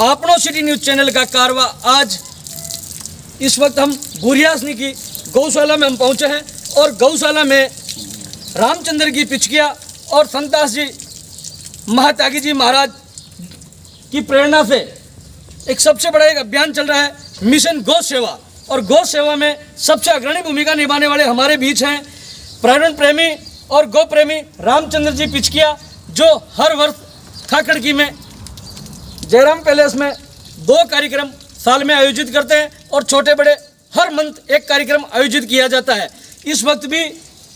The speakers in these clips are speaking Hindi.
आपनो सिटी न्यूज़ चैनल का कारवा आज इस वक्त हम बुरियासनी की गौशाला में हम पहुंचे हैं और गौशाला में रामचंद्र की पिचकिया और संतास जी महात्यागी जी महाराज की प्रेरणा से एक सबसे बड़ा एक अभियान चल रहा है, मिशन गौ सेवा। और गौ सेवा में सबसे अग्रणी भूमिका निभाने वाले हमारे बीच हैं पर्यावरण प्रेमी और गौ प्रेमी रामचंद्र जी पिचकिया, जो हर वर्ष खाकड़की में जयराम पैलेस में 2 कार्यक्रम साल में आयोजित करते हैं और छोटे बड़े हर मंथ एक कार्यक्रम आयोजित किया जाता है। इस वक्त भी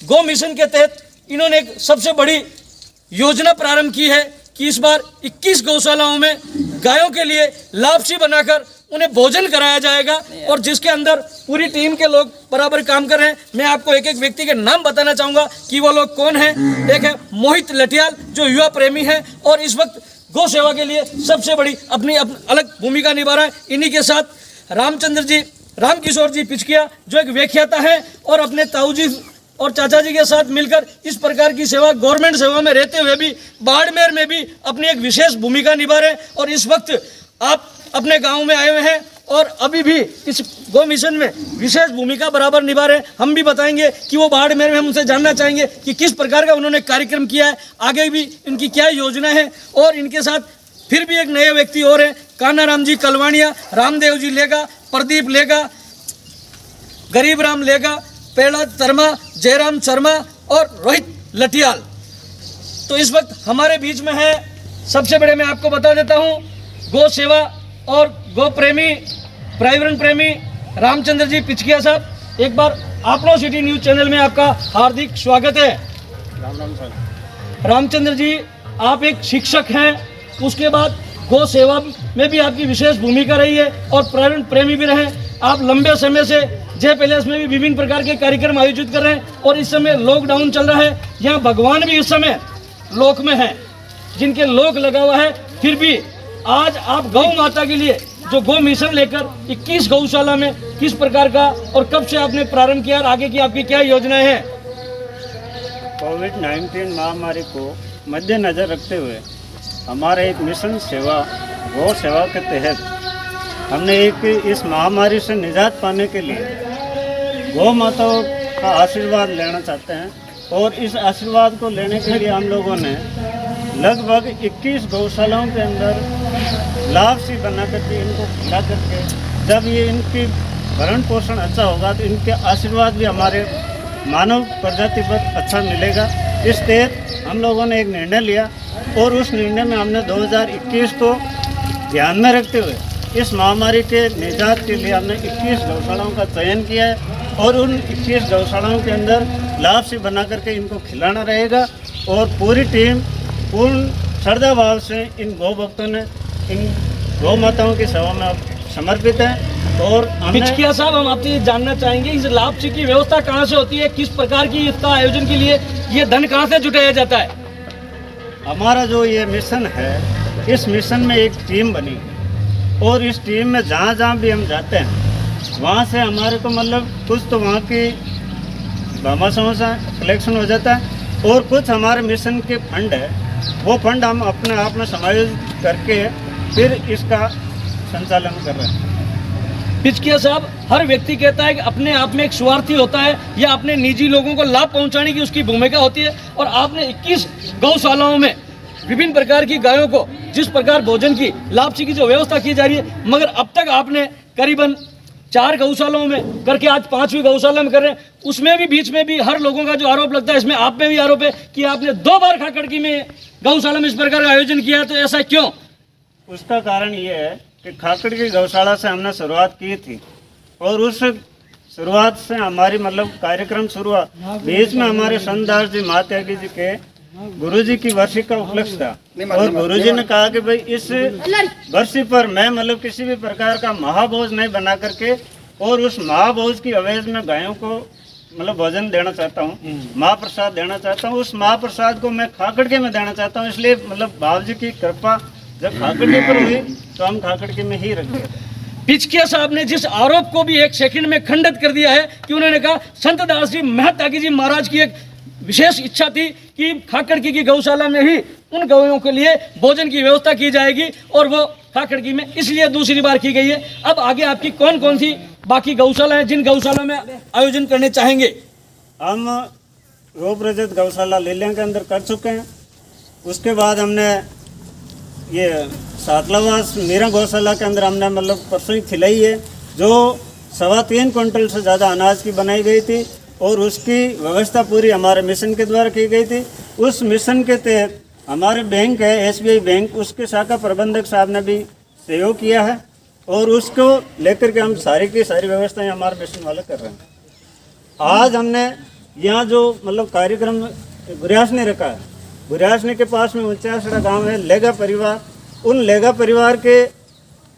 गौ मिशन के तहत इन्होंने एक सबसे बड़ी योजना प्रारंभ की है कि इस बार 21 गौशालाओं में गायों के लिए लापसी बनाकर उन्हें भोजन कराया जाएगा और जिसके अंदर पूरी टीम के लोग बराबर काम कर रहे हैं। मैं आपको एक एक व्यक्ति के नाम बताना चाहूँगा कि वो लोग कौन हैं। एक है मोहित लटियाल, जो युवा प्रेमी है और इस वक्त गौ सेवा के लिए सबसे बड़ी अपनी अलग भूमिका निभा रहा है। इन्हीं के साथ रामचंद्र जी, रामकिशोर जी पिचकिया, जो एक व्याख्याता है और अपने ताऊ जी और चाचा जी के साथ मिलकर इस प्रकार की सेवा, गवर्नमेंट सेवा में रहते हुए भी बाड़मेर में भी अपनी एक विशेष भूमिका निभा रहे हैं। और इस वक्त आप अपने गांव में आए हुए हैं और अभी भी इस गौ मिशन में विशेष भूमिका बराबर निभा रहे हैं। हम भी बताएंगे कि वो बाड़मेर में, हम उनसे जानना चाहेंगे कि किस प्रकार का उन्होंने कार्यक्रम किया है, आगे भी इनकी क्या योजना है। और इनके साथ फिर भी एक नए व्यक्ति और हैं, कान्हाराम जी कलवाणिया, रामदेव जी लेगा, प्रदीप लेगा, गरीब राम लेगा, पेड़ा शर्मा, जयराम शर्मा और रोहित लटियाल। तो इस वक्त हमारे बीच में है सबसे बड़े, मैं आपको बता देता हूँ, गौ सेवा और गौ प्रेमी, पर्यावरण प्रेमी रामचंद्र जी पिचकिया साहब। एक बार आपनो सिटी न्यूज़ चैनल में आपका हार्दिक स्वागत है। राम राम सर। रामचंद्र जी, आप एक शिक्षक हैं, उसके बाद गौ सेवा में भी आपकी विशेष भूमिका रही है और पर्यावरण प्रेमी भी रहे। आप लंबे समय से जय पैलेस में भी विभिन्न प्रकार के कार्यक्रम आयोजित कर रहे हैं और इस समय लॉकडाउन चल रहा है, यहाँ भगवान भी इस समय लोक में हैं, जिनके लोक लगा हुआ है। फिर भी आज आप गौ माता के लिए जो गौ मिशन लेकर 21 गौशाला में किस प्रकार का और कब से आपने प्रारंभ किया और आगे की आपकी क्या योजनाएं हैं? कोविड-19 महामारी को मद्देनजर रखते हुए हमारा एक मिशन सेवा, गौ सेवा के तहत हमने एक इस महामारी से निजात पाने के लिए गौ माताओं का आशीर्वाद लेना चाहते हैं। और इस आशीर्वाद को लेने के लिए हम लोगों ने लगभग 21 गौशालाओं के अंदर लापसी बना करके इनको खिला करके, जब ये इनकी भरण पोषण अच्छा होगा तो इनके आशीर्वाद भी हमारे मानव प्रजाति पर अच्छा मिलेगा। इस तहत हम लोगों ने एक निर्णय लिया और उस निर्णय में हमने 2021 को ध्यान में रखते हुए इस महामारी के निजात के लिए हमने 21 गौशालाओं का चयन किया है और उन 21 गौशालाओं के अंदर लापसी बना करके इनको खिलाना रहेगा। और पूरी टीम पूर्ण श्रद्धा भाव से इन गौ भक्तों ने, इन गौ माताओं की सेवा में समर्पित है। और पिचकिया साहब, हम आपसे जानना चाहेंगे, इस लापसी की व्यवस्था कहाँ से होती है, किस प्रकार की इसका आयोजन के लिए ये धन कहाँ से जुटाया जाता है? हमारा जो ये मिशन है, इस मिशन में एक टीम बनी और इस टीम में जहाँ जहाँ भी हम जाते हैं वहाँ से हमारे को मतलब कुछ तो वहाँ की भामाशाहों से कलेक्शन हो जाता है और कुछ हमारे मिशन के फंड है, वो फंड हम अपने आप में समायोजित करके फिर इसका संचालन कर रहे हैं। पिचकिया साहब, हर व्यक्ति कहता है कि अपने आप में एक स्वार्थी होता है या अपने निजी लोगों को लाभ पहुंचाने की उसकी भूमिका होती है और आपने 21 गौशालाओं में विभिन्न प्रकार की गायों को जिस प्रकार भोजन की, लापसी की जो व्यवस्था की जा रही है, मगर अब तक आपने करीबन 4 गौशालाओं में करके आज 5वीं गौशाला में कर रहे हैं। उसमें भी बीच में भी हर लोगों का जो आरोप लगता है, इसमें आप पे भी आरोप है कि आपने 2 बार खाकड़की में गौशाला में इस प्रकार का आयोजन किया, तो ऐसा क्यों? उसका कारण ये है कि खाकड़की गौशाला से हमने शुरुआत की थी और उस शुरुआत से हमारी मतलब कार्यक्रम शुरू हुआ। बीच में हमारे संतदास जी महात्यागी जी के गुरुजी की वर्षी का उपलक्ष्य था और गुरुजी ने कहा कि भाई इस वर्षी पर मैं मतलब किसी भी प्रकार का महाभोज नहीं बना करके और उस महाभोज की अवैध में गायों को मतलब भोजन देना चाहता हूँ, महाप्रसाद देना चाहता हूँ। उस महाप्रसाद को मैं खाकड़के में देना चाहता हूँ। इसलिए मतलब बाबू जी की कृपा जब खाकड़के पर हुई तो हम खाकड़के में ही रख दिया। पिचकिया साहब ने जिस आरोप को भी एक सेकंड में खंडित कर दिया है कि उन्होंने कहा संतदास जी महात्यागी जी महाराज की एक विशेष इच्छा थी कि खाकड़की की गौशाला में ही उन गौयों के लिए भोजन की व्यवस्था की जाएगी और वो खाखड़की में इसलिए दूसरी बार की गई है। अब आगे आपकी कौन कौन सी बाकी गौशाला हैं जिन गौशाला में आयोजन करने चाहेंगे? हम रोप रजत गौशाला लीलिया के अंदर कर चुके हैं। उसके बाद हमने ये सातलावास मीरा गौशाला के अंदर हमने मतलब परसों ही खिलाई है, जो 3.25 क्विंटल से ज़्यादा अनाज की बनाई गई थी और उसकी व्यवस्था पूरी हमारे मिशन के द्वारा की गई थी। उस मिशन के तहत हमारे बैंक है SBI बैंक, उसके शाखा प्रबंधक साहब ने भी सहयोग किया है और उसको लेकर के हम सारी की सारी व्यवस्थाएं हमारे मिशन वाले कर रहे हैं। आज हमने यहाँ जो मतलब कार्यक्रम गुरियासनी रखा है, गुरियासनी के पास में ऊंचासड़ा गांव है, लेगा परिवार, उन लेगा परिवार के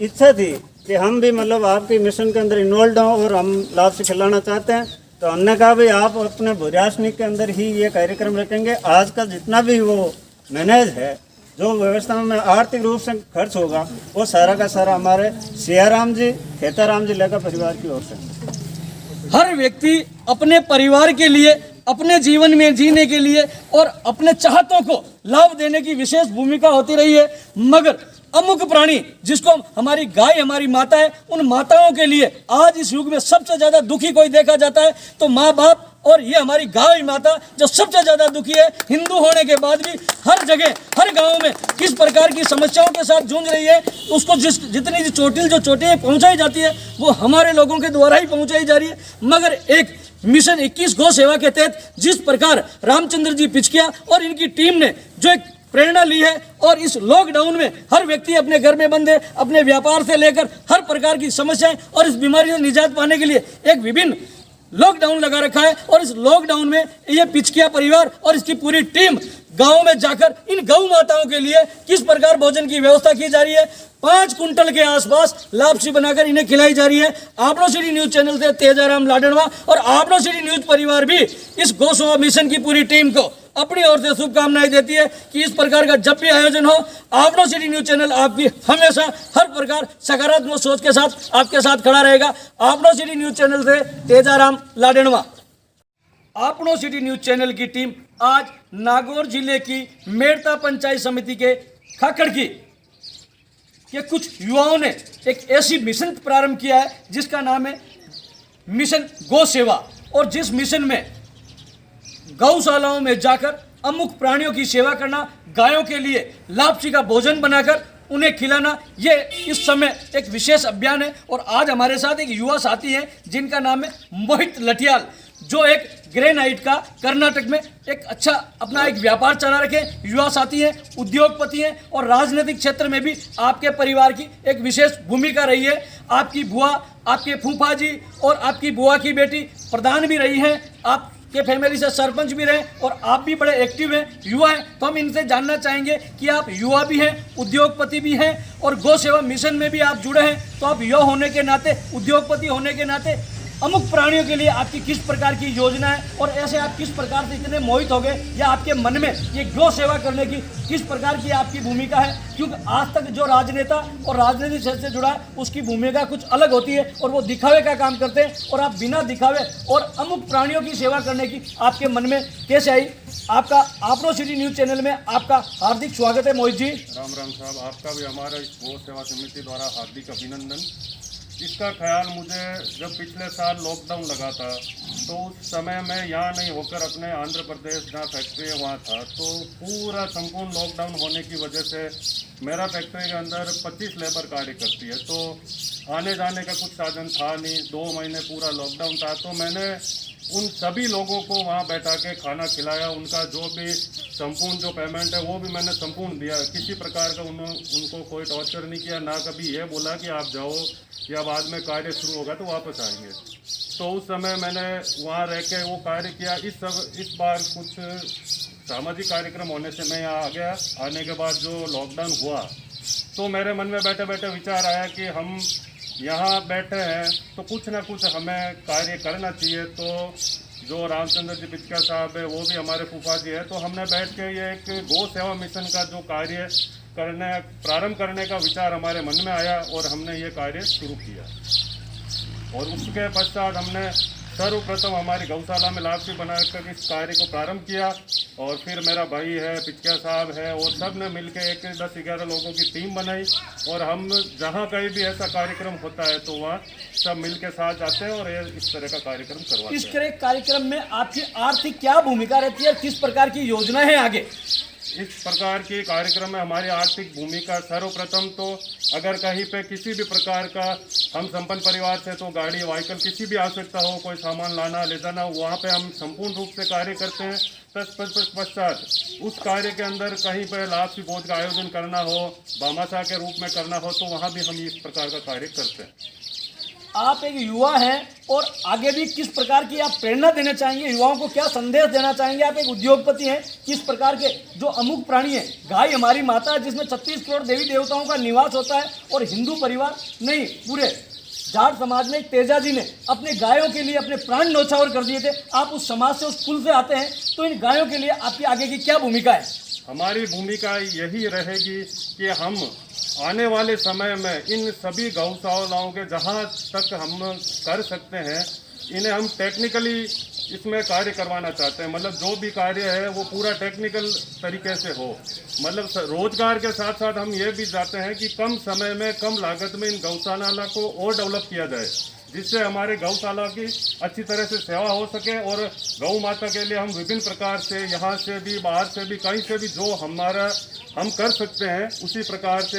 इच्छा थी कि हम भी मतलब आपके मिशन के अंदर इन्वॉल्व हों और हम लाभ से खिलाना चाहते हैं। तो हमने कहा भाई आप अपने बुरियासनी के अंदर ही ये कार्यक्रम रखेंगे। आज का जितना भी वो मैनेज है, जो व्यवस्था में आर्थिक रूप से खर्च होगा, वो सारा का सारा हमारे सियाराम जी, खेताराम जी लेगा परिवार की ओर से। हर व्यक्ति अपने परिवार के लिए, अपने जीवन में जीने के लिए और अपने चाहतों को लाभ देने की विशेष भूमिका होती रही है, मगर अमुक प्राणी जिसको हमारी गाय हमारी माता है, उन माताओं के लिए आज इस युग में सबसे ज्यादा दुखी कोई देखा जाता है तो माँ बाप, और ये हमारी गाय माता जो सबसे ज्यादा दुखी है। हिंदू होने के बाद भी हर जगह हर गांव में किस प्रकार की समस्याओं के साथ जूझ रही है, उसको जितनी चोटियां पहुंचाई जाती है वो हमारे लोगों के द्वारा ही पहुंचाई जा रही है। मगर एक मिशन 21 गौ सेवा के तहत जिस प्रकार रामचंद्र जी पिचकिया और इनकी टीम ने जो एक प्रेरणा ली है और इस लॉकडाउन में हर व्यक्ति अपने घर में बंद है, अपने व्यापार से लेकर हर प्रकार की समस्याएं और इस बीमारी से निजात पाने के लिए एक विभिन्न लॉकडाउन लगा रखा है। और इस लॉकडाउन में ये पिचकिया परिवार और इसकी पूरी टीम गांव में जाकर इन गौ माताओं के लिए किस प्रकार भोजन की व्यवस्था की जा रही है, 5 कुंटल के आसपास लापसी बनाकर इन्हें खिलाई जा रही है। आपनो सिटी न्यूज चैनल से तेजाराम लाडनवा और आपनो सिटी न्यूज परिवार भी इस गौ सेवा मिशन की पूरी टीम को अपनी ओर से शुभकामनाएं देती है कि इस प्रकार का जब भी आयोजन हो, आपनो सिटी न्यूज चैनल आपकी हमेशा हर प्रकार सकारात्मक सोच के साथ आपके साथ खड़ा रहेगा। आपनो सिटी न्यूज चैनल से तेजाराम लाडनवा। आपनो सिटी न्यूज चैनल की टीम आज नागौर जिले की मेड़ता पंचायत समिति के खाखड़की के कुछ युवाओं ने एक ऐसी मिशन प्रारंभ किया है जिसका नाम है मिशन गौ सेवा, और जिस मिशन में गौशालाओं में जाकर अमुक प्राणियों की सेवा करना, गायों के लिए लापसी का भोजन बनाकर उन्हें खिलाना, ये इस समय एक विशेष अभियान है। और आज हमारे साथ एक युवा साथी हैं जिनका नाम है मोहित लठियाल, जो एक ग्रेनाइट का कर्नाटक में एक अच्छा अपना एक व्यापार चला रखे युवा साथी हैं, उद्योगपति हैं और राजनीतिक क्षेत्र में भी आपके परिवार की एक विशेष भूमिका रही है। आपकी बुआ, आपके फूफा जी और आपकी बुआ की बेटी प्रधान भी रही हैं, आप के फैमिली से सरपंच भी रहे और आप भी बड़े एक्टिव हैं, युवा हैं। तो हम इनसे जानना चाहेंगे कि आप युवा भी हैं, उद्योगपति भी हैं और गौ सेवा मिशन में भी आप जुड़े हैं, तो आप युवा होने के नाते, उद्योगपति होने के नाते अमुक प्राणियों के लिए आपकी किस प्रकार की योजना है और ऐसे आप किस प्रकार से इतने मोहित हो गए, या आपके मन में ये गौ सेवा करने की किस प्रकार की आपकी भूमिका है? क्योंकि आज तक जो राजनेता और राजनीतिक क्षेत्र से जुड़ा है उसकी भूमिका कुछ अलग होती है और वो दिखावे का काम करते हैं, और आप बिना दिखावे और अमुक प्राणियों की सेवा करने की आपके मन में कैसे आई? आपका आपनो सिटी न्यूज चैनल में आपका हार्दिक स्वागत है मोहित जी। राम राम साहब, आपका भी हमारा इस गौ सेवा समिति द्वारा हार्दिक अभिनंदन। इसका ख्याल मुझे जब पिछले साल लॉकडाउन लगा था तो उस समय मैं यहाँ नहीं होकर अपने आंध्र प्रदेश जहाँ फैक्ट्री है वहाँ था, तो पूरा संपूर्ण लॉकडाउन होने की वजह से मेरा फैक्ट्री के अंदर 25 लेबर कार्य करती है, तो आने जाने का कुछ साधन था नहीं। 2 महीने पूरा लॉकडाउन था, तो मैंने उन सभी लोगों को वहाँ बैठा के खाना खिलाया। उनका जो भी संपूर्ण जो पेमेंट है वो भी मैंने संपूर्ण दिया। किसी प्रकार का उनको कोई टॉर्चर नहीं किया, ना कभी ये बोला कि आप जाओ या बाद में कार्य शुरू होगा तो वापस आएंगे। तो उस समय मैंने वहाँ रह के वो कार्य किया। इस बार कुछ सामाजिक कार्यक्रम होने से मैं यहाँ आ गया। आने के बाद जो लॉकडाउन हुआ तो मेरे मन में बैठे बैठे विचार आया कि हम यहाँ बैठे हैं तो कुछ ना कुछ हमें कार्य करना चाहिए। तो जो रामचंद्र जी पिचकिया साहब है वो भी हमारे फूफा जी है, तो हमने बैठ के ये एक गौ सेवा मिशन का जो कार्य प्रारंभ करने का विचार हमारे मन में आया और हमने ये कार्य शुरू किया। और उसके पश्चात हमने सर्वप्रथम हमारी गौशाला में लापसी बनाकर इस कार्य को प्रारंभ किया और फिर मेरा भाई है, पिचकिया साहब है और सब ने मिलकर एक 10-11 लोगों की टीम बनाई और हम जहाँ कहीं भी ऐसा कार्यक्रम होता है तो वहाँ सब मिल के साथ जाते हैं और ये इस तरह का कार्यक्रम करवाते इस हैं। तरह कार्यक्रम में आपकी आर्थिक क्या भूमिका रहती है और किस प्रकार की योजना है आगे? इस प्रकार के कार्यक्रम में हमारी आर्थिक भूमिका सर्वप्रथम तो अगर कहीं पे किसी भी प्रकार का हम संपन्न परिवार से तो गाड़ी व्हीकल किसी भी आवश्यकता हो, कोई सामान लाना ले जाना, वहाँ पे हम संपूर्ण रूप से कार्य करते हैं। तत्पश्चात उस कार्य के अंदर कहीं पर लापसी भोज का आयोजन करना हो, भामाशाह के रूप में करना हो तो वहाँ भी हम इस प्रकार का कार्य करते हैं। आप एक युवा हैं और आगे भी किस प्रकार की आप प्रेरणा देना चाहेंगे, युवाओं को क्या संदेश देना चाहेंगे? आप एक उद्योगपति हैं, किस प्रकार के जो अमुक प्राणी है, गाय हमारी माता है जिसमें 36 करोड़ देवी देवताओं का निवास होता है और हिंदू परिवार नहीं पूरे जाट समाज में तेजा जी ने अपने गायों के लिए अपने प्राण न्यौछावर कर दिए थे। आप उस समाज से, उस कुल से आते हैं, तो इन गायों के लिए आपकी आगे की क्या भूमिका है? हमारी भूमिका यही रहेगी कि हम आने वाले समय में इन सभी गौशालाओं के जहाँ तक हम कर सकते हैं इन्हें हम टेक्निकली इसमें कार्य करवाना चाहते हैं। मतलब जो भी कार्य है वो पूरा टेक्निकल तरीके से हो। मतलब रोजगार के साथ साथ हम ये भी चाहते हैं कि कम समय में कम लागत में इन गौशाला को और डेवलप किया जाए, जिससे हमारे गौशाला की अच्छी तरह से सेवा हो सके और गौ माता के लिए हम विभिन्न प्रकार से यहाँ से भी बाहर से भी कहीं से भी जो हमारा हम कर सकते हैं उसी प्रकार से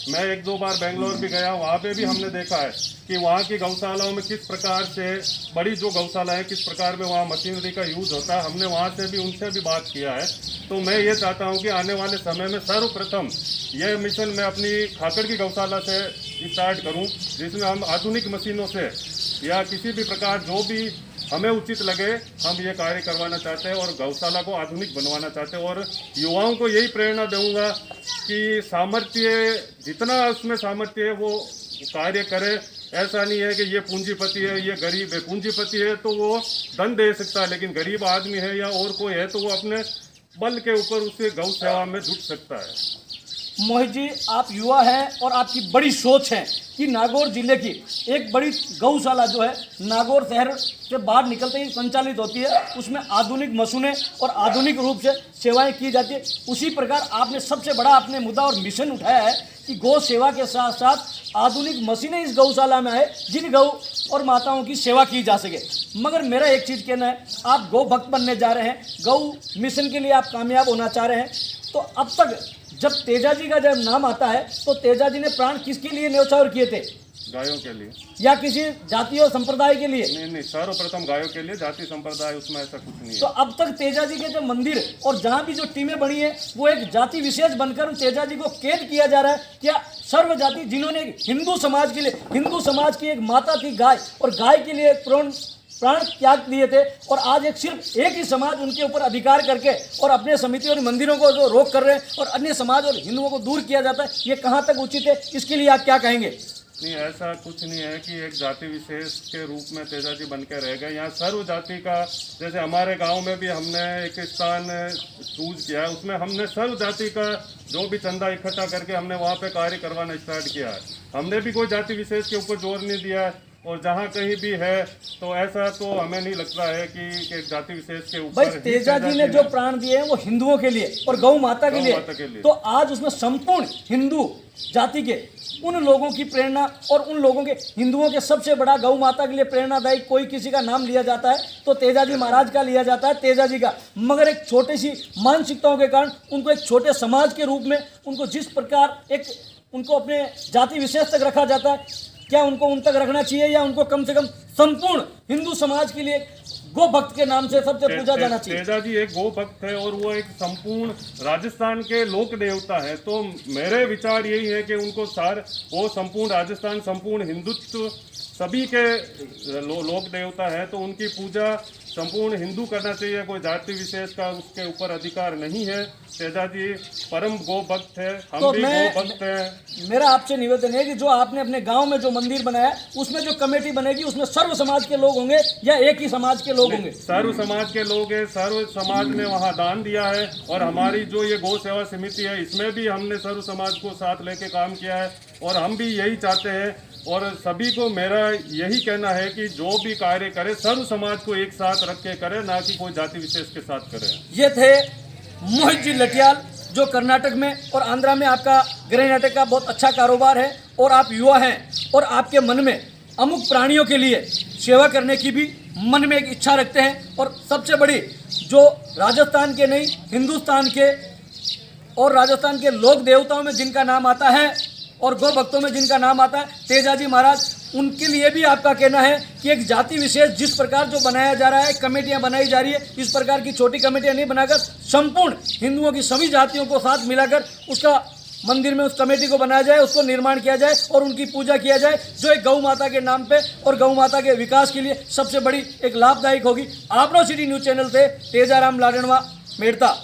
मैं 1-2 बार बेंगलोर भी गया, वहाँ पे भी हमने देखा है कि वहाँ की गौशालाओं में किस प्रकार से बड़ी जो गौशाला है किस प्रकार में वहाँ मशीनरी का यूज होता है। हमने वहाँ से भी उनसे भी बात किया है। तो मैं ये चाहता हूँ कि आने वाले समय में सर्वप्रथम ये मिशन मैं अपनी खाकड़ की गौशाला से स्टार्ट करूँ, जिसमें हम आधुनिक मशीनों से या किसी भी प्रकार जो भी हमें उचित लगे हम ये कार्य करवाना चाहते हैं और गौशाला को आधुनिक बनवाना चाहते हैं। और युवाओं को यही प्रेरणा दूंगा कि सामर्थ्य जितना उसमें सामर्थ्य है वो कार्य करे। ऐसा नहीं है कि ये पूंजीपति है, ये गरीब है। पूंजीपति है तो वो धन दे सकता है, लेकिन गरीब आदमी है या और कोई है तो वो अपने बल के ऊपर उसे गौ सेवा में जुट सकता है। मोहित जी, आप युवा हैं और आपकी बड़ी सोच है कि नागौर जिले की एक बड़ी गौशाला जो है नागौर शहर से बाहर निकलते ही संचालित होती है, उसमें आधुनिक मशीनें और आधुनिक रूप से सेवाएं की जाती है। उसी प्रकार आपने सबसे बड़ा अपने मुद्दा और मिशन उठाया है कि गौ सेवा के साथ साथ आधुनिक मशीनें इस गौशाला में आए जिन गौ और माताओं की सेवा की जा सके। मगर मेरा एक चीज़ कहना है, आप गौ भक्त बनने जा रहे हैं, गौ मिशन के लिए आप कामयाब होना चाह रहे हैं, तो अब तक जब तेजा जी का जब नाम आता है तो तेजा जी ने प्राण किसके लिए न्यौछावर किए थे? गायों के लिए या किसी जाति और संप्रदाय के लिए? नहीं, सर्वप्रथम गायों के लिए। जाति संप्रदाय उसमें ऐसा कुछ नहीं है। तो अब तक तेजा जी के जो मंदिर और जहाँ भी जो टीमें बनी है वो एक जाति विशेष बनकर तेजा जी को कैद किया जा रहा है। क्या सर्व जाति जिन्होंने हिंदू समाज के लिए, हिंदू समाज की एक माता थी गाय और गाय के लिए प्राण त्याग दिए थे, और आज सिर्फ एक ही समाज उनके ऊपर अधिकार करके और अपने समिति और मंदिरों को जो रोक कर रहे हैं और अन्य समाज और हिंदुओं को दूर किया जाता है, ये कहाँ तक उचित है? इसके लिए आप क्या कहेंगे? नहीं, ऐसा कुछ नहीं है कि एक जाति विशेष के रूप में तेजा जी बन के रह गए। यहाँ सर्व जाति का, जैसे हमारे गांव में भी हमने एक स्थान चूज किया है, उसमें हमने सर्व जाति का जो भी चंदा इकट्ठा करके हमने वहाँ पे कार्य करवाना स्टार्ट किया है। हमने भी कोई जाति विशेष के ऊपर जोर नहीं दिया है, और जहाँ कहीं भी है तो ऐसा तो हमें नहीं लगता है कि एक जाति विशेष के ऊपर। भाई तेजा जी ने जो प्राण दिए हैं वो हिंदुओं के लिए और गौ माता के लिए, तो आज उसमें संपूर्ण हिंदू जाति के उन लोगों की प्रेरणा और उन लोगों के हिंदुओं के सबसे बड़ा गौ माता के लिए प्रेरणादायी कोई किसी का नाम लिया जाता है तो तेजा जी महाराज का लिया जाता है, तेजा जी का। मगर एक छोटी सी मानसिकताओं के कारण उनको एक छोटे समाज के रूप में उनको जिस प्रकार एक उनको अपने जाति विशेष तक रखा जाता है, क्या उनको उन तक रखना चाहिए या उनको कम से कम संपूर्ण हिंदू समाज के लिए गो भक्त के नाम से सबसे पूजा जाना चाहिए? तेजा जी एक गो भक्त है और वो एक संपूर्ण राजस्थान के लोक देवता है। तो मेरे विचार यही है कि उनको वो संपूर्ण राजस्थान, संपूर्ण हिंदुत्व सभी के लोक देवता है, तो उनकी पूजा संपूर्ण हिंदू करना चाहिए, कोई जाति विशेष का उसके ऊपर अधिकार नहीं है। तेजा जी परम गो भक्त है, हम तो भी मैं- गो भक्त हैं। मेरा आपसे निवेदन है कि जो आपने अपने गांव में जो मंदिर बनाया उसमें जो कमेटी बनेगी उसमें सर्व समाज के लोग होंगे या एक ही समाज के लोग होंगे? सर्व समाज के लोग हैं, सर्व समाज ने वहाँ दान दिया है और हमारी जो ये गौ सेवा समिति है इसमें भी हमने सर्व समाज को साथ लेके काम किया है और हम भी यही चाहते हैं। और सभी को मेरा यही कहना है कि जो भी कार्य करे सर्व समाज को एक साथ रख के करे, ना कि कोई जाति विशेष के साथ करे। ये थे मोहित जी लटियाल, जो कर्नाटक में और आंध्रा में आपका गृह नाटक का बहुत अच्छा कारोबार है और आप युवा हैं और आपके मन में अमुक प्राणियों के लिए सेवा करने की भी मन में एक इच्छा रखते हैं। और सबसे बड़ी जो राजस्थान के नहीं हिंदुस्तान के और राजस्थान के लोक देवताओं में जिनका नाम आता है और गौ भक्तों में जिनका नाम आता है तेजाजी महाराज, उनके लिए भी आपका कहना है कि एक जाति विशेष जिस प्रकार जो बनाया जा रहा है, कमेटियां बनाई जा रही है, इस प्रकार की छोटी कमेटियां नहीं बनाकर संपूर्ण हिंदुओं की सभी जातियों को साथ मिलाकर उसका मंदिर में उस कमेटी को बनाया जाए, उसको निर्माण किया जाए और उनकी पूजा किया जाए, जो एक गौ माता के नाम पे और गौ माता के विकास के लिए सबसे बड़ी एक लाभदायक होगी। आपनो सिटी न्यूज़ चैनल से तेजाराम लाडनवा मेड़ता।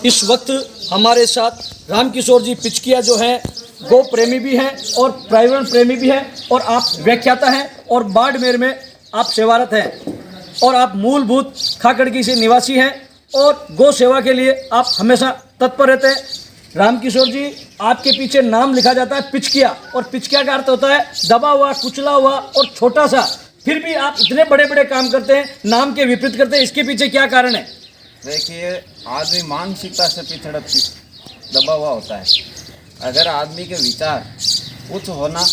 इस वक्त हमारे साथ रामकिशोर जी पिचकिया जो है गो प्रेमी भी हैं और पर्यावरण प्रेमी भी हैं और आप व्याख्याता हैं और बाड़मेर में आप सेवारत हैं और आप मूलभूत खाकड़की से निवासी हैं और गौ सेवा के लिए आप हमेशा तत्पर रहते हैं। रामकिशोर जी, आपके पीछे नाम लिखा जाता है पिचकिया और पिचकिया का अर्थ होता है दबा हुआ, कुचला हुआ और छोटा सा, फिर भी आप इतने बड़े बड़े काम करते हैं, नाम के विपरीत करते हैं, इसके पीछे क्या कारण है? देखिए, आदमी मानसिकता से पिछड़ा दबा हुआ होता है। अगर आदमी के विचार उच्च होना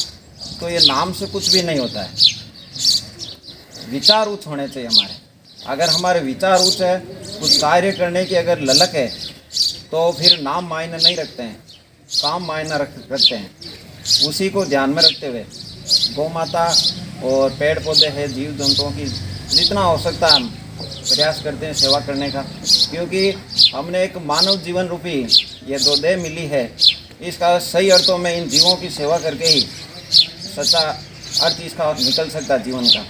तो ये नाम से कुछ भी नहीं होता है। विचार उच्च होने चाहिए हमारे। अगर हमारे विचार उच्च है, कुछ कार्य करने की अगर ललक है, तो फिर नाम मायने नहीं रखते हैं, काम मायने रखते हैं। उसी को ध्यान में रखते हुए गौ माता और पेड़ पौधे हैं, जीव जंतुओं की जितना हो सकता है हम प्रयास करते हैं सेवा करने का, क्योंकि हमने एक मानव जीवन रूपी ये दो देह मिली है। इसका सही अर्थों में इन जीवों की सेवा करके ही सच्चा अर्थ इसका निकल सकता है जीवन का।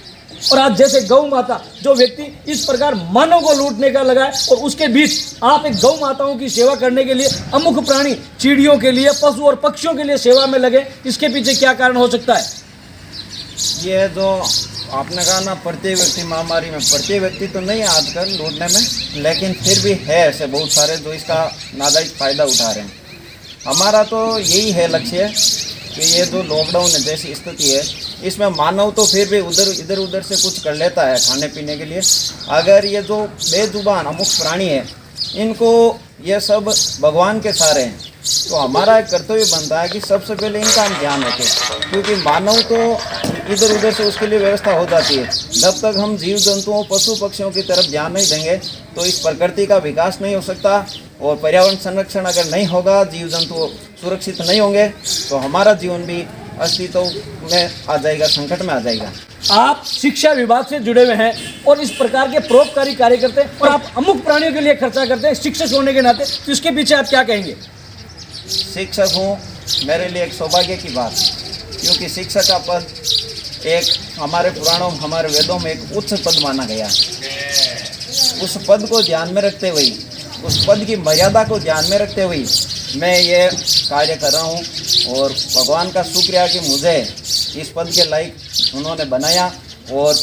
और आज जैसे गौ माता जो व्यक्ति इस प्रकार मानव को लूटने का लगा है और उसके बीच आप एक गौ माताओं की सेवा करने के लिए अमुक प्राणी चिड़ियों के लिए, पशु और पक्षियों के लिए सेवा में लगे, इसके पीछे क्या कारण हो सकता है? ये जो आपने कहा ना, प्रत्येक व्यक्ति महामारी में, प्रत्येक व्यक्ति तो नहीं है आजकल लूटने में, लेकिन फिर भी है ऐसे बहुत सारे जो इसका नाजायज फायदा उठा रहे हैं। हमारा तो यही है लक्ष्य कि ये जो लॉकडाउन जैसी स्थिति है, इसमें मानव तो फिर भी इधर उधर से कुछ कर लेता है खाने पीने के लिए। अगर ये जो बेजुबान अमुक प्राणी है, इनको ये सब भगवान के सहारे हैं, तो हमारा एक कर्तव्य बनता है कि सबसे पहले इनका हम ध्यान रखें, क्योंकि मानव तो इधर उधर से उसके लिए व्यवस्था हो जाती है। जब तक हम जीव जंतुओं, पशु पक्षियों की तरफ ध्यान नहीं देंगे तो इस प्रकृति का विकास नहीं हो सकता और पर्यावरण संरक्षण अगर नहीं होगा, जीव जंतु सुरक्षित नहीं होंगे, तो हमारा जीवन भी अस्तित्व में आ जाएगा, संकट में आ जाएगा। आप शिक्षा विभाग से जुड़े हुए हैं और इस प्रकार के परोपकारी कार्य करते हैं और आप अमुक प्राणियों के लिए खर्चा करते हैं शिक्षक होने के नाते, तो इसके पीछे आप क्या कहेंगे? शिक्षक हूँ, मेरे लिए एक सौभाग्य की बात, क्योंकि शिक्षक का पद एक हमारे पुराणों, हमारे वेदों में एक उच्च पद माना गया है। उस पद को ध्यान में रखते हुए, उस पद की मर्यादा को ध्यान में रखते हुए मैं ये कार्य कर रहा हूँ और भगवान का शुक्रिया कि मुझे इस पद के लायक उन्होंने बनाया और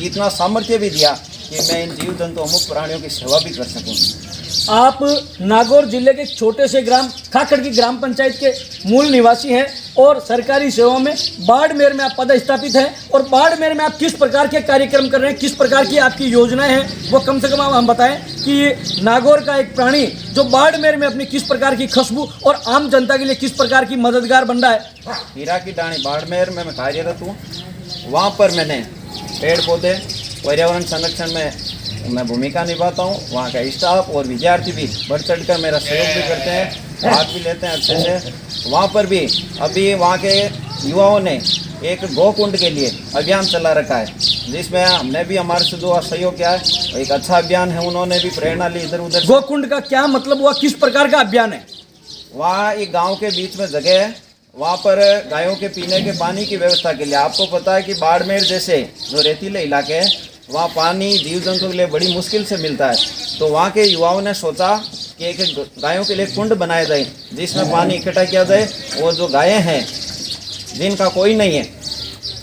इतना सामर्थ्य भी दिया कि मैं इन जीव जंतु अमुक प्राणियों की सेवा भी कर सकूँ। आप नागौर जिले के छोटे से ग्राम खाकड़ की ग्राम पंचायत के मूल निवासी हैं और सरकारी सेवा में बाड़मेर में आप पदस्थापित हैं और बाड़मेर में आप किस प्रकार के कार्यक्रम कर रहे हैं, किस प्रकार की आपकी योजनाएं हैं, वो कम से कम हम बताएं कि नागौर का एक प्राणी जो बाड़मेर में अपनी किस प्रकार की खुशबू और आम जनता के लिए किस प्रकार की मददगार बन रहा है। हीरा की डाणी बाड़मेर में मैं कार्यरत हूँ। वहाँ पर मैंने पेड़ पौधे, पर्यावरण संरक्षण में मैं भूमिका निभाता हूँ। वहाँ का स्टाफ और विद्यार्थी भी बढ़ चढ़ कर मेरा सहयोग भी करते हैं, भाग भी लेते हैं अच्छे से। वहाँ पर भी अभी वहाँ के युवाओं ने एक गोकुंड के लिए अभियान चला रखा है, जिसमें हमने भी हमारे से जो सहयोग किया है। एक अच्छा अभियान है, उन्होंने भी प्रेरणा ली इधर उधर। गोकुंड का क्या मतलब हुआ, किस प्रकार का अभियान है? वहाँ एक गांव के बीच में जगह है, वहाँ पर गायों के पीने के पानी की व्यवस्था के लिए। आपको पता है कि बाड़मेर जैसे जो रेतीले इलाके हैं, वहाँ पानी जीव जंतु के लिए बड़ी मुश्किल से मिलता है। तो वहाँ के युवाओं ने सोचा कि एक गायों के लिए कुंड बनाया जाए जिसमें पानी इकट्ठा किया जाए, और जो गायें हैं जिनका कोई नहीं है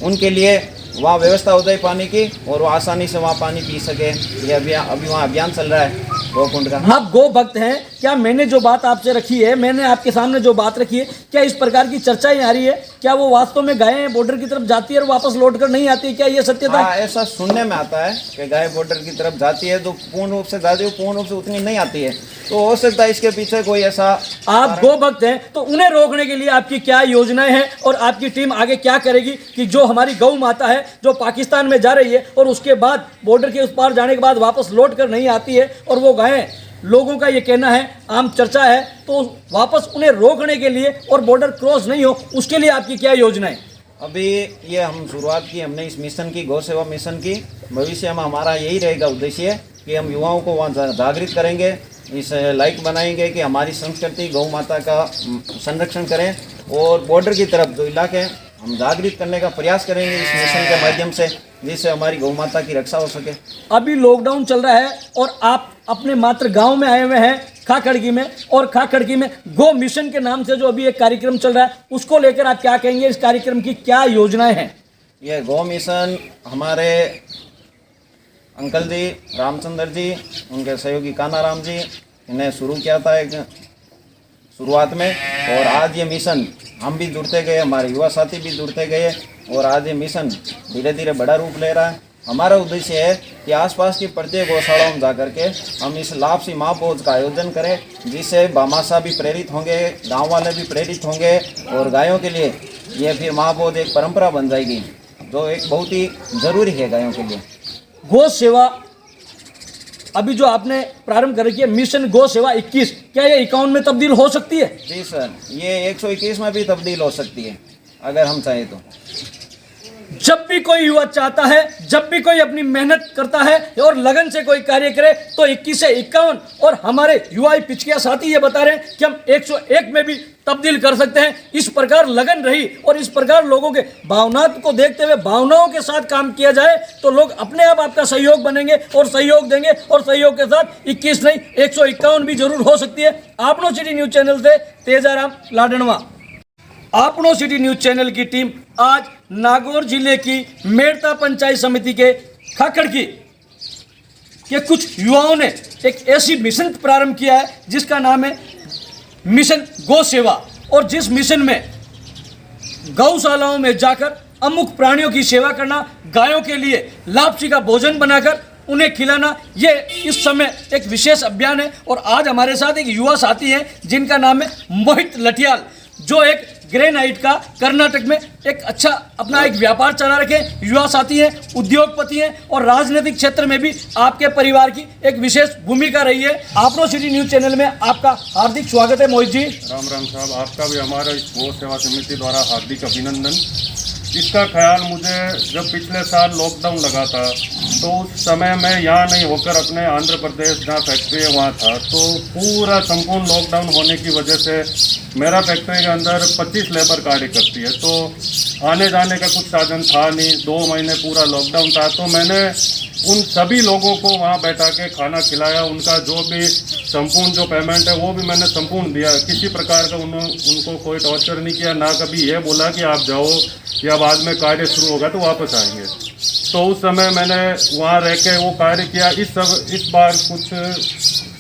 उनके लिए वहाँ व्यवस्था हो जाए पानी की, और वो आसानी से वहाँ पानी पी सके। ये अभी वहाँ अभियान चल रहा है गौ कुंड का। आप गो भक्त हैं, क्या मैंने जो बात आपसे रखी है, मैंने आपके सामने जो बात रखी है, क्या इस प्रकार की चर्चाएं आ रही है? क्या वो वास्तव में गायें बॉर्डर की तरफ जाती है और वापस लौट कर नहीं आती? क्या ये सत्यता है? हाँ, ऐसा सुनने में आता है कि गाय बॉर्डर की तरफ जाती है, जो पूर्ण रूप से जाती है पूर्ण रूप से उतनी नहीं आती है। तो हो सकता है इसके पीछे कोई ऐसा। आप गो भक्त हैं, तो उन्हें रोकने के लिए आपकी क्या योजनाएं हैं और आपकी टीम आगे क्या करेगी कि जो हमारी गौ माता है जो पाकिस्तान में जा रही है और उसके बाद बॉर्डर के उस पार जाने के बाद वापस लौट कर नहीं आती है, और वो गायें, लोगों का ये कहना है, आम चर्चा है, तो वापस उन्हें रोकने के लिए और बॉर्डर क्रॉस नहीं हो, उसके लिए आपकी क्या योजनाएं? अभी ये हम शुरुआत की हमने इस मिशन की, गौ सेवा मिशन की। भविष्य में हमारा यही रहेगा उद्देश्य कि हम युवाओं को वहाँ जागृत करेंगे, इस लाइक बनाएंगे कि हमारी संस्कृति गौ माता का संरक्षण करें, और बॉर्डर की तरफ जो इलाके हम जागृत करने का प्रयास करेंगे इस मिशन के माध्यम से, जिससे हमारी गौ माता की रक्षा हो सके। अभी लॉकडाउन चल रहा है और आप अपने मात्र गांव में आए हुए हैं खाखड़की में, और खाखड़की में गो मिशन के नाम से जो अभी एक कार्यक्रम चल रहा है, उसको लेकर आप क्या कहेंगे? इस कार्यक्रम की क्या योजनाएं हैं? ये गौ मिशन हमारे अंकल जी रामचंद्र जी, उनके सहयोगी कानाराम जी, इन्हें शुरू किया था एक शुरुआत में, और आज ये मिशन हम भी जुड़ते गए, हमारे युवा साथी भी जुड़ते गए, और आज ये मिशन धीरे धीरे बड़ा रूप ले रहा है। हमारा उद्देश्य है कि आसपास की प्रत्येक गौशालाओं में जाकर के हम इस लापसी महाभोज का आयोजन करें, जिससे भामाशाह भी प्रेरित होंगे, गांव वाले भी प्रेरित होंगे, और गायों के लिए ये फिर महाभोज एक परंपरा बन जाएगी, जो एक बहुत ही ज़रूरी है गायों के लिए। गो सेवा अभी जो आपने प्रारंभ कर रखी है, मिशन गो सेवा 21, क्या ये 51 में तब्दील हो सकती है? जी सर, ये 121 में भी तब्दील हो सकती है अगर हम चाहें तो। जब भी कोई युवा चाहता है, जब भी कोई अपनी मेहनत करता है और लगन से कोई कार्य करे, तो 21 से 51, और हमारे युवा पिछकिया साथी ये बता रहे हैं कि हम 101 में भी तब्दील कर सकते हैं। इस प्रकार लगन रही और इस प्रकार लोगों के भावनाओं को देखते हुए भावनाओं के साथ काम किया जाए, तो लोग अपने आप आपका सहयोग बनेंगे और सहयोग देंगे, और सहयोग के साथ 21 नहीं 151 भी जरूर हो सकती है। आपनो सिटी न्यूज चैनल से तेजाराम लाडनवा। आपनो सिटी न्यूज चैनल की टीम आज नागौर जिले की मेड़ता पंचायत समिति के खाखड़की के कुछ युवाओं ने एक ऐसी मिशन प्रारंभ किया है जिसका नाम है मिशन गौ सेवा, और जिस मिशन में गौशालाओं में जाकर अमुक प्राणियों की सेवा करना, गायों के लिए लापसी का भोजन बनाकर उन्हें खिलाना, ये इस समय एक विशेष अभियान है। और आज हमारे साथ एक युवा साथी हैं जिनका नाम है मोहित लठियाल, जो एक ग्रेनाइट का कर्नाटक में एक अच्छा अपना एक व्यापार चला रखे युवा साथी हैं, उद्योगपति हैं, और राजनीतिक क्षेत्र में भी आपके परिवार की एक विशेष भूमिका रही है। आपनो सिटी न्यूज चैनल में आपका हार्दिक स्वागत है मोहित जी। राम राम साहब, आपका भी हमारा इस गौ सेवा समिति द्वारा हार्दिक अभिनंदन। इसका ख्याल मुझे जब पिछले साल लॉकडाउन लगा था, तो उस समय मैं यहाँ नहीं होकर अपने आंध्र प्रदेश जहाँ फैक्ट्री है वहाँ था, तो पूरा संपूर्ण लॉकडाउन होने की वजह से मेरा फैक्ट्री के अंदर 25 लेबर कार्य करती है, तो आने जाने का कुछ साधन था नहीं। 2 महीने पूरा लॉकडाउन था, तो मैंने उन सभी लोगों को वहाँ बैठा के खाना खिलाया। उनका जो भी संपूर्ण जो पेमेंट है वो भी मैंने संपूर्ण दिया। किसी प्रकार का उनको कोई टॉर्चर नहीं किया, ना कभी ये बोला कि आप जाओ या बाद में कार्य शुरू होगा तो वापस आएंगे। तो उस समय मैंने वहाँ रह के वो कार्य किया। इस बार कुछ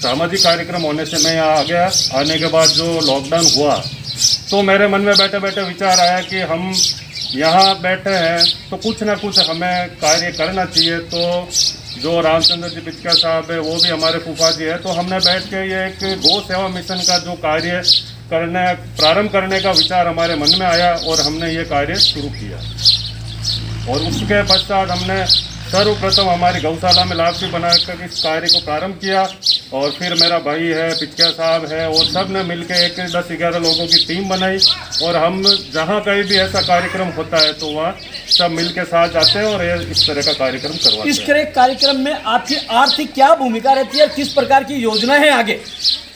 सामाजिक कार्यक्रम होने से मैं यहाँ आ गया। आने के बाद जो लॉकडाउन हुआ, तो मेरे मन में बैठे बैठे विचार आया कि हम यहाँ बैठे हैं तो कुछ ना कुछ हमें कार्य करना चाहिए। तो जो रामचंद्र जी पिचका साहब है, वो भी हमारे फूफा जी है, तो हमने बैठ के ये एक गौ सेवा मिशन का जो कार्य प्रारंभ करने का विचार हमारे मन में आया, और हमने ये कार्य शुरू किया। और उसके पश्चात हमने सर्वप्रथम हमारी गौशाला में लापसी बनाकर इस कार्य को प्रारंभ किया, और फिर मेरा भाई है, पिचका साहब है, और सब ने मिलकर एक 10-11 लोगों की टीम बनाई, और हम जहाँ कहीं भी ऐसा कार्यक्रम होता है तो वहाँ सब मिलकर साथ जाते हैं और इस तरह का कार्यक्रम करवाते हैं। इस तरह कार्यक्रम में आपकी आर्थिक क्या भूमिका रहती है, किस प्रकार की योजना है आगे?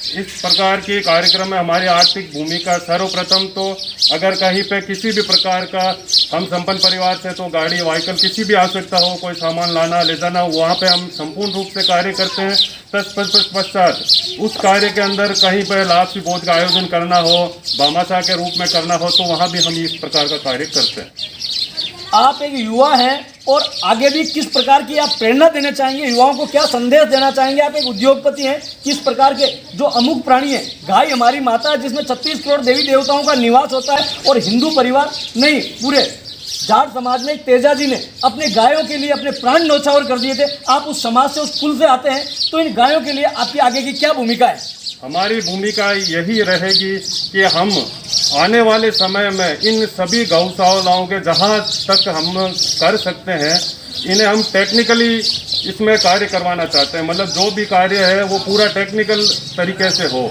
इस प्रकार के कार्यक्रम में हमारी आर्थिक भूमिका सर्वप्रथम तो अगर कहीं पे किसी भी प्रकार का हम संपन्न परिवार से तो गाड़ी व्हीकल किसी भी आवश्यकता हो, कोई सामान लाना ले जाना, वहाँ पे हम संपूर्ण रूप से कार्य करते हैं। तत्पश्चात उस कार्य के अंदर कहीं पर लाभ भोज का आयोजन करना हो, भामाशाह के रूप में करना हो, तो वहाँ भी हम इस प्रकार का कार्य करते हैं। आप एक युवा हैं और आगे भी किस प्रकार की आप प्रेरणा देना चाहेंगे, युवाओं को क्या संदेश देना चाहेंगे? आप एक उद्योगपति हैं, किस प्रकार के जो अमुक प्राणी है, गाय हमारी माता है जिसमें 36 करोड़ देवी देवताओं का निवास होता है, और हिंदू परिवार नहीं पूरे जाट समाज में तेजा जी ने अपने गायों के लिए अपने प्राण न्यौछावर कर दिए थे। आप उस समाज से, उस कुल से आते हैं, तो इन गायों के लिए आपकी आगे की क्या भूमिका है? हमारी भूमिका यही रहेगी कि हम आने वाले समय में इन सभी गौशालाओं के जहाँ तक हम कर सकते हैं, इन्हें हम टेक्निकली इसमें कार्य करवाना चाहते हैं। मतलब जो भी कार्य है वो पूरा टेक्निकल तरीके से हो।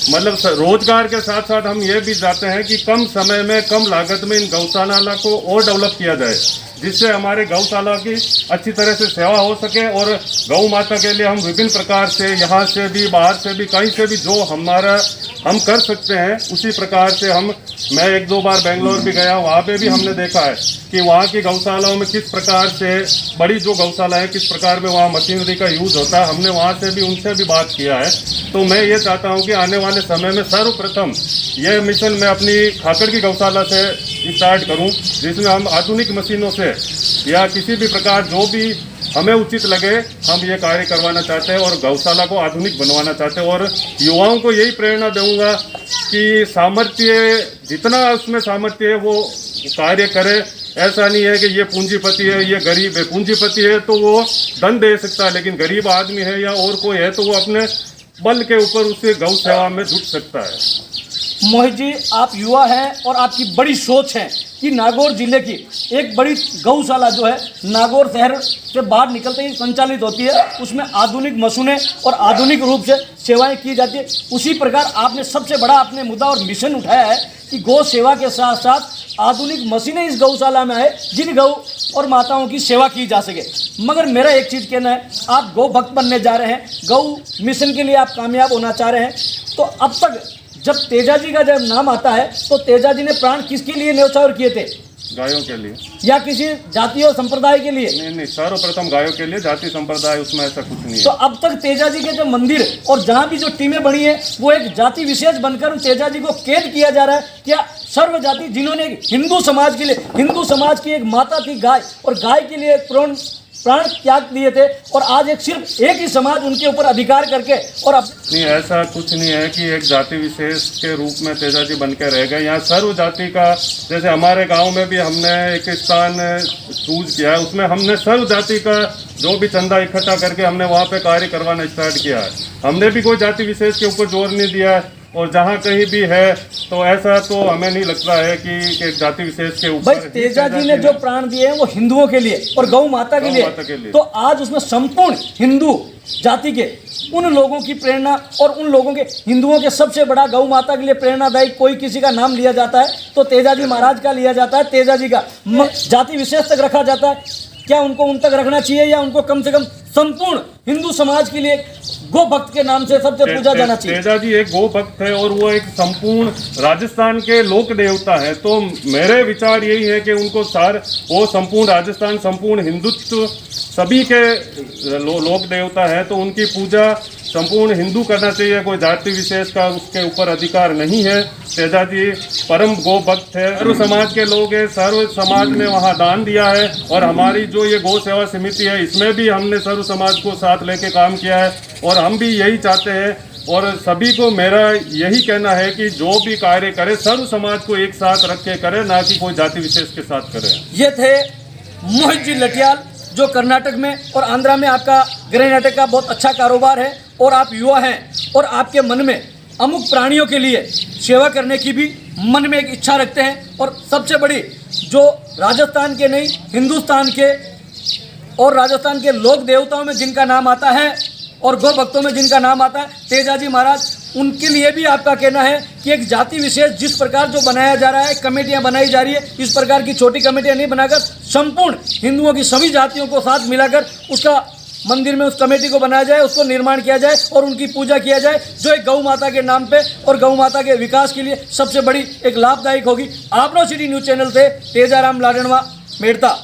मतलब रोजगार के साथ साथ हम ये भी चाहते हैं कि कम समय में कम लागत में इन गौशाला को और डेवलप किया जाए, जिससे हमारे गौशाला की अच्छी तरह से सेवा हो सके। और गौ माता के लिए हम विभिन्न प्रकार से, यहाँ से भी, बाहर से भी, कहीं से भी जो हमारा हम कर सकते हैं उसी प्रकार से हम, मैं 1-2 बार बेंगलोर भी गया, वहाँ पे भी हमने देखा है कि वहाँ की गौशालाओं में किस प्रकार से, बड़ी जो गौशाला है किस प्रकार में वहाँ मशीनरी का यूज होता है। हमने वहाँ से भी, उनसे भी बात किया है। तो मैं ये चाहता हूँ कि आने वाले समय में सर्वप्रथम ये मिशन मैं अपनी खाकड़ की गौशाला से स्टार्ट करूँ, जिसमें हम आधुनिक मशीनों से या किसी भी प्रकार जो भी हमें उचित लगे हम ये कार्य करवाना चाहते हैं और गौशाला को आधुनिक बनवाना चाहते हैं। और युवाओं को यही प्रेरणा दूंगा कि सामर्थ्य, जितना उसमें सामर्थ्य है वो कार्य करे। ऐसा नहीं है कि ये पूंजीपति है, ये गरीब है। पूंजीपति है तो वो धन दे सकता है, लेकिन गरीब आदमी है या और कोई है तो वो अपने बल के ऊपर उससे गौ सेवा में जुट सकता है। मोहित जी, आप युवा हैं और आपकी बड़ी सोच है कि नागौर जिले की एक बड़ी गौशाला जो है नागौर शहर से बाहर निकलते ही संचालित होती है, उसमें आधुनिक मशीनें और आधुनिक रूप से सेवाएं की जाती है। उसी प्रकार आपने सबसे बड़ा अपने मुद्दा और मिशन उठाया है कि गौ सेवा के साथ साथ आधुनिक मशीनें इस गौशाला में आए, जिन गौ और माताओं की सेवा की जा सके। मगर मेरा एक चीज़ कहना है, आप गौ भक्त बनने जा रहे हैं, गौ मिशन के लिए आप कामयाब होना चाह रहे हैं, तो अब तक जब तेजा जी का जब नाम आता है तो तेजा जी ने प्राण किसके लिए न्यौछावर किए थे? गायों के लिए या किसी जाति और संप्रदाय के लिए? नहीं, सर्वप्रथम गायों के लिए। जाति संप्रदाय उसमें ऐसा कुछ नहीं है। तो अब तक तेजा जी के जो मंदिर और जहाँ भी जो टीमें बनी है वो एक जाति विशेष बनकर तेजा जी को कैद किया जा रहा है। क्या सर्व जाति, जिन्होंने हिंदू समाज के लिए, हिंदू समाज की एक माता थी गाय, और गाय के लिए प्राण त्याग दिए थे, और आज सिर्फ एक ही समाज उनके ऊपर अधिकार करके और नहीं, ऐसा कुछ नहीं है कि एक जाति विशेष के रूप में तेजा जी बन के रह गए। यहाँ सर्व जाति का, जैसे हमारे गांव में भी हमने एक स्थान चूज किया है, उसमें हमने सर्व जाति का जो भी चंदा इकट्ठा करके हमने वहाँ पे कार्य करवाना स्टार्ट किया है। हमने भी कोई जाति विशेष के ऊपर जोर नहीं दिया है। और जहाँ कहीं भी है तो ऐसा तो हमें नहीं लगता है कि एक जाति विशेष के ऊपर। भाई तेजा जी ने जो प्राण दिए हैं वो हिंदुओं के लिए और गौ माता के लिए, तो आज उसमें संपूर्ण हिंदू जाति के उन लोगों की प्रेरणा और उन लोगों के, हिंदुओं के सबसे बड़ा गौ माता के लिए प्रेरणादायी कोई किसी का नाम लिया जाता है तो तेजा जी महाराज का लिया जाता है। तेजा जी का जाति विशेष तक रखा जाता है। क्या उनको उन तक रखना चाहिए या उनको कम से कम संपूर्ण हिंदू समाज के लिए गो भक्त के नाम से सबसे पूजा जाना चाहिए? तेजा जी एक गो भक्त है और वो एक संपूर्ण राजस्थान के लोक देवता है। तो मेरे विचार यही है कि उनको वो संपूर्ण राजस्थान, संपूर्ण हिंदुत्व सभी के लोक देवता है, तो उनकी पूजा संपूर्ण हिंदू करना चाहिए। कोई जाति विशेष का उसके ऊपर अधिकार नहीं है। तेजा जी परम गो भक्त है, सर्व समाज के लोग हैं, सर्व समाज ने वहाँ दान दिया है। और हमारी जो ये गौ सेवा समिति है इसमें भी हमने सर्व समाज को साथ लेके काम किया है और हम भी यही चाहते हैं। और सभी को मेरा यही कहना है कि जो भी कार्य करे सर्व समाज को एक साथ रख के करे, ना कि कोई जाति विशेष के साथ करे। ये थे मोहित जी लटियाल, जो कर्नाटक में और आंध्रा में आपका गृह नाटक का बहुत अच्छा कारोबार है और आप युवा हैं और आपके मन में अमुक प्राणियों के लिए सेवा करने की भी मन में एक इच्छा रखते हैं। और सबसे बड़ी जो राजस्थान के नहीं, हिंदुस्तान के और राजस्थान के लोक देवताओं में जिनका नाम आता है और गौ भक्तों में जिनका नाम आता है तेजा जी महाराज, उनके लिए भी आपका कहना है कि एक जाति विशेष जिस प्रकार जो बनाया जा रहा है, कमेटियां बनाई जा रही है, इस प्रकार की छोटी कमेटियां नहीं बनाकर संपूर्ण हिंदुओं की सभी जातियों को साथ मिलाकर उसका मंदिर में उस कमेटी को बनाया जाए, उसको निर्माण किया जाए और उनकी पूजा किया जाए, जो एक गौ माता के नाम पे और गौ माता के विकास के लिए सबसे बड़ी एक लाभदायक होगी। आपनो सिटी न्यूज़ चैनल से तेजाराम लाडणवा मेड़ता।